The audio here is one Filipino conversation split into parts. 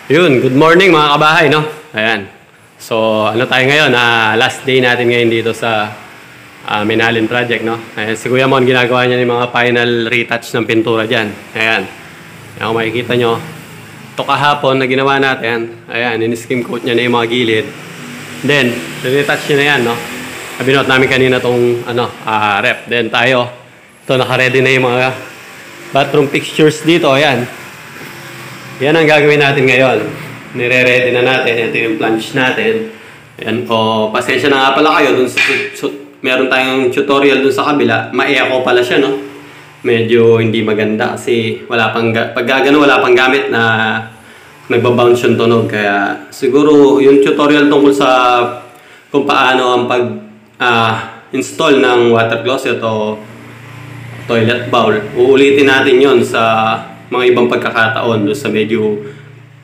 Yun, good morning mga kabahay, no? Ayan. So, ano tayo ngayon? Last day natin ngayon dito sa Minalin Project, no? Ayan, si Kuya Mon, ginagawa niya yung mga final retouch ng pintura dyan. Ayan. Ayan, kung makikita nyo, ito kahapon na ginawa natin. Ayan, in-skim coat niya na yung mga gilid. Then, retouch niya na yan, no? Binuot namin kanina tong, rep. Then tayo, ito, naka-ready na yung mga bathroom fixtures dito. Ayan. Yan ang gagawin natin ngayon. Nire-ready na natin. Ito yung planche natin. Ayan po. Pasensya na nga pala kayo. Meron tayong tutorial dun sa kabila. Ma-echo pala siya, no? Medyo hindi maganda kasi pag gagano wala pang gamit na nagbabounce yung tunog. Kaya siguro yung tutorial tungkol sa kung paano ang install ng water closet o toilet bowl. Uulitin natin yon sa mga ibang pagkakataon doon sa medyo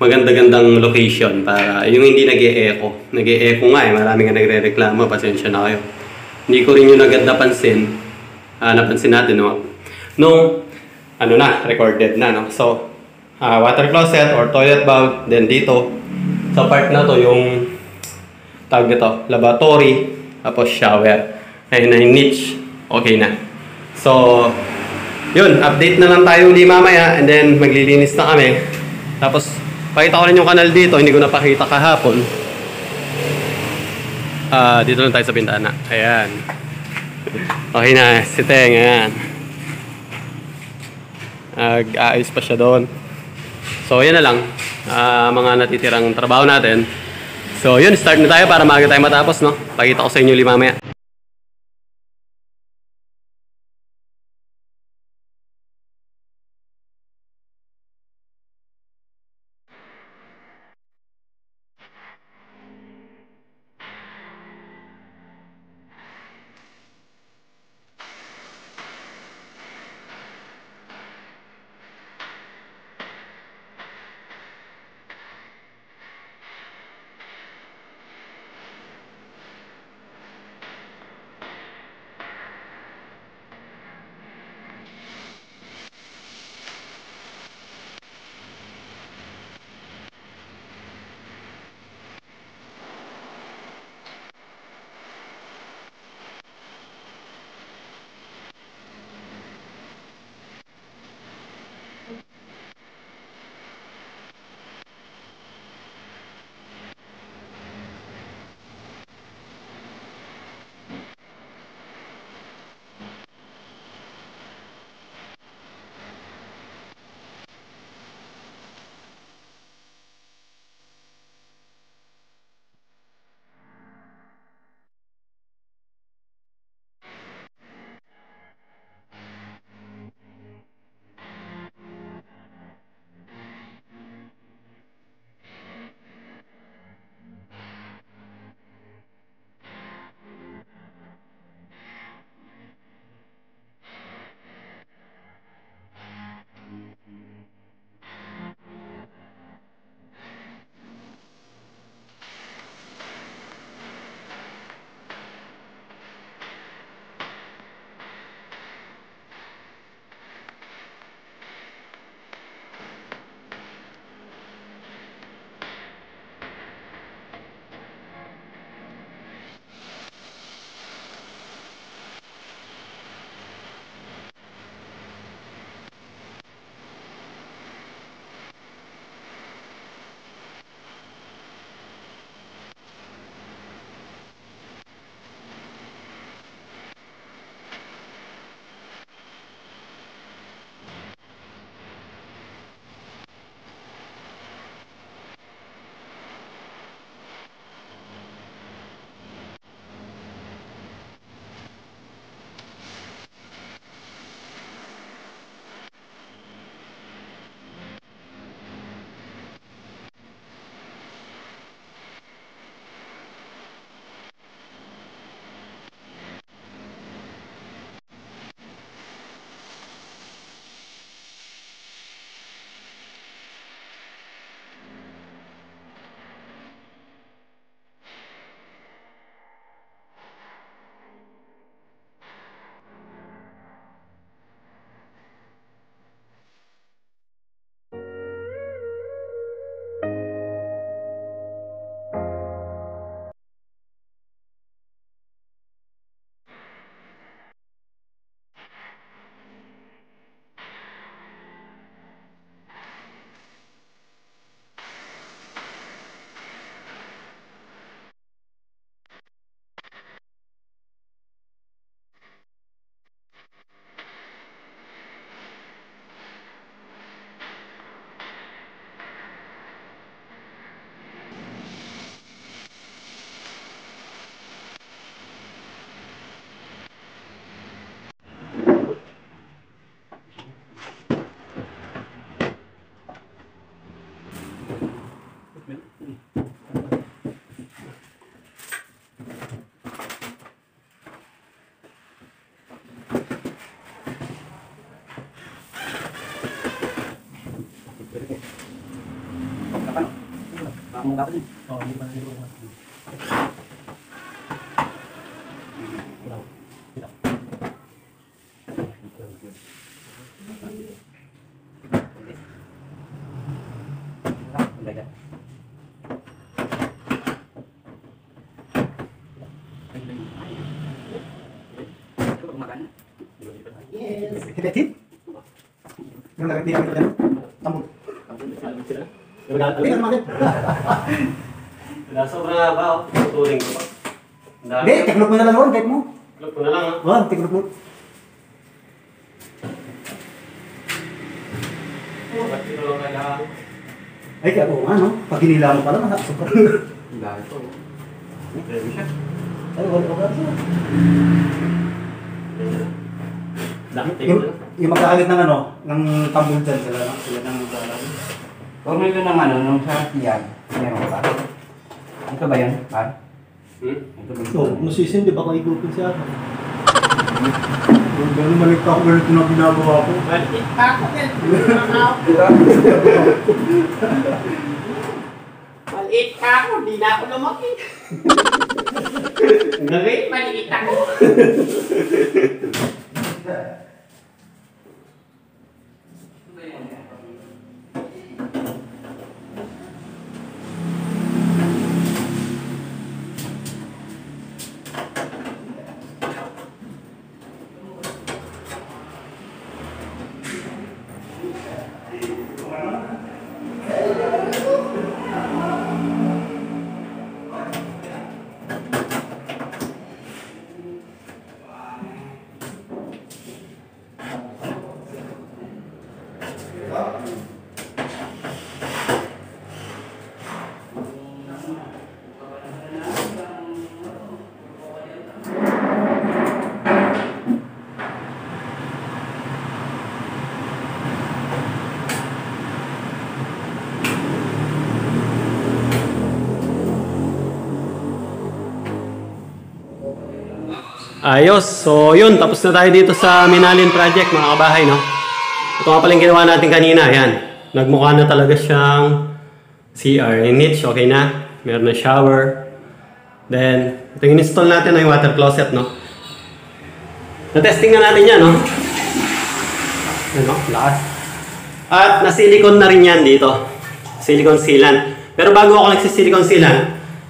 maganda-gandang location para yung hindi nag-e-echo. Nag-e-echo nga marami nga nagre-reklamo, pasensya na kayo. Hindi ko rin yung agad napansin. Napansin natin, no? Nung, recorded na, no? So, water closet or toilet bowl, then dito, sa part na to, yung tawag nito, lavatory, tapos shower. Ayun na yung niche, okay na. So, yun, update na lang tayo uli mamaya and then maglilinis na kami. Tapos, pakita ko rin yung kanal dito. Hindi ko napakita kahapon. Dito lang tayo sa bintana. Ayan. Okay na, si Teng. Ayan. Nag-aayos pa siya doon. So, yan na lang. Mga natitirang trabaho natin. So, yun, start na tayo para maaga tayo matapos, no? Pakita ko sa inyo uli mamaya. Hit. Yung lagay pinamit ko tambol. Tingnan naman. Sobrang haba ako. Tutuling ko pa. Hindi, tiklop mo na lang noon, kahit mo. Tiklop ko na lang. Oo, tiklop mo. Ba't ito lang kailangan? Ay, kaya oo nga, no? Pag hinila mo pala, sobrang. Dahil ito. Grabe siya. Ay, wala siya. Yung magkakalit ng ng tambol dyan, sila nang magkakalit. Kung ito ng nung sa tiyan, meron ba? Ito ba yan, par? Ito ba Oo, masisin, di ba kung igupin siya? Gano'n malit ako, ganito na ginagawa ko. Maliit pa ako din. Maliit pa ako, di na ako lumaki. Ngayon, maliit ako. Ayos. So, yun. Tapos na tayo dito sa Minalin Project, mga kabahay, no? Ito nga pala yung ginawa natin kanina. Ayan. Nagmukha na talaga siyang CR. Yung niche, okay na. Meron na shower. Then, ito yung install natin na yung water closet, no? Na-testing na natin yan, no? Ano? Lakas. At na-silicone na rin yan dito. Silicone sealant. Pero bago ako nagsisilicone sealant,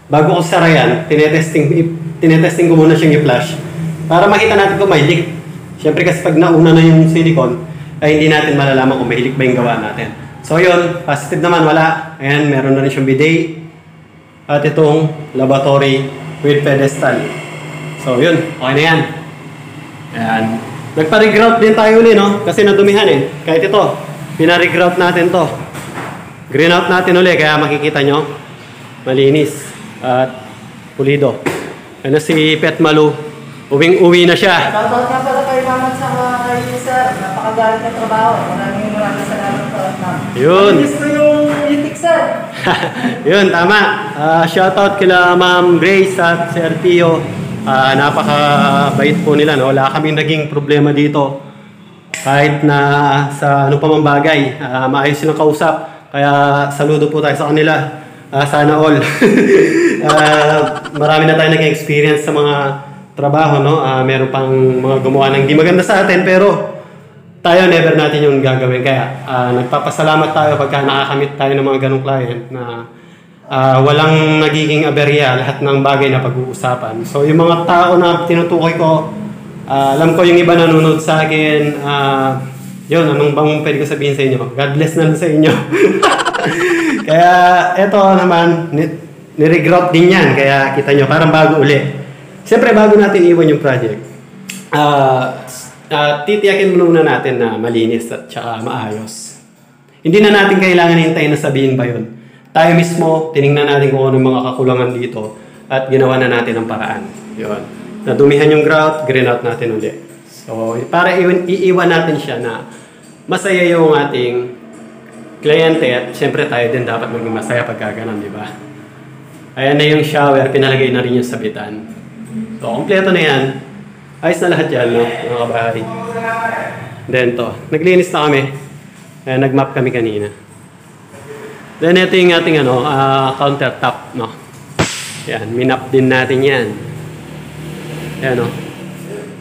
bago ko sara yan, tinetesting ko muna siyang i-flush. Para makita natin kung may leak. Siyempre kasi pag nauna na yung silicone, ay hindi natin malalaman kung may leak ba yung gawa natin. So yun, positive naman, wala. Ayan, meron na rin siyang bidet. At itong lavatory with pedestal. So yun, okay na yan. Ayan. Nagpa-regrout din tayo uli, no? Kasi nadumihan eh. Kahit ito, pina-regrout natin to. Green out natin uli, kaya makikita nyo, malinis at pulido. Ano si Pet Malu? Uwing-uwi na siya. Shoutout nga pala kay Mama sa mga kayo, sir. Napakagalit ng trabaho. Maraming salamat po. Yun. Gusto yung itik, sir. Yun, tama. Shoutout kila Ma'am Grace at Sir Tio. Napakabait po nila. No? Wala kaming naging problema dito. Kahit na sa ano pa mang bagay. Maayos silang kausap. Kaya saludo po tayo sa kanila. Sana all. Marami na tayo naging experience sa mga trabaho, no? Meron pang mga gumawa ng hindi maganda sa atin, pero tayo never natin yung gagawin. Kaya nagpapasalamat tayo pagka nakakamit tayo ng mga ganong client na walang nagiging aberya, lahat ng bagay na pag-uusapan. So yung mga tao na tinutukoy ko, alam ko yung iba nanonood sa akin, yun, anong bang pwede ko sabihin sa inyo? God bless na lang sa inyo. Kaya eto naman, niregrout din yan, kaya kita nyo, parang bago uli. Siyempre, bago natin iwan yung project, titiyakin muna natin na malinis at saka maayos. Hindi na natin kailangan hintayin na sabihin pa yun. Tayo mismo, tinignan natin kung ano yung mga kakulangan dito at ginawa na natin ang paraan. Yun. Nadumihan yung grout, green out natin ulit. So, para iiwan natin siya na masaya yung ating kliyente at siyempre tayo din dapat maging masaya pagka ganun, di ba? Ayan na yung shower, pinalagay na rin yung sabitan. So, kompleto na yan. Ayos na lahat yan, no? Mga kabahay. Then to, naglinis na kami. Nag-map kami kanina. Then ito yung ating countertop, no? Yan, minap din natin yan. Yan, no?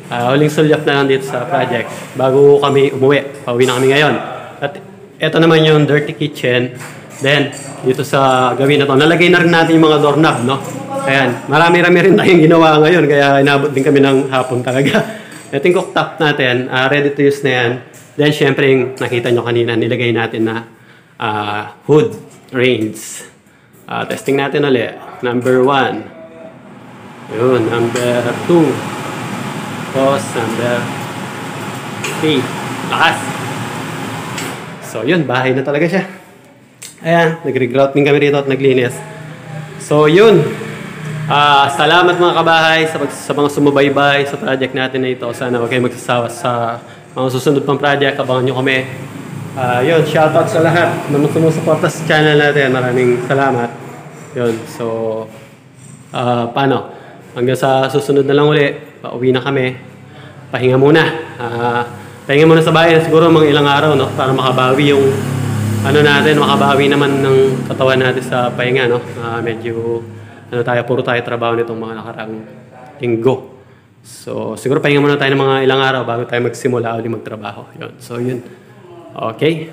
Huling sulyap na lang dito sa project bago kami umuwi. Pauwi na kami ngayon. At ito naman yung dirty kitchen. Then, dito sa gawin na to, nalagay na rin natin yung mga doorknob, no? Ayan, marami-rami rin tayong ginawa ngayon, kaya inabot din kami ng hapon talaga. Ito yung cooktop natin, ready to use na yan. Then, syempre, yung nakita nyo kanina, nilagay natin na hood range. Testing natin ulit. Number 1. Yun, number 2. Tapos, number 3. Lakas! So, yun, bahay na talaga siya. Ayan, nag-regrout din kami rito at naglinis. So, yun. Salamat mga kabahay sa mga sumubaybay sa project natin na ito. Sana huwag kayo magsasawa sa mga susunod pang project. Abangan nyo kami. Yun, shoutout sa lahat na sumusuporta sa channel natin. Maraming salamat. Yun, so, paano? Hanggang sa susunod na lang uli. Pauwi na kami. Pahinga muna. Pahinga muna sa bahay. Siguro mga ilang araw, no? Para makabawi yung makabawi naman ng katawan natin sa pahinga, no? Medyo puro tayo trabaho nitong mga nakaraang linggo. So, siguro pahinga muna tayo ng mga ilang araw bago tayo magsimula ulit magtrabaho. Yun. So, yun. Okay.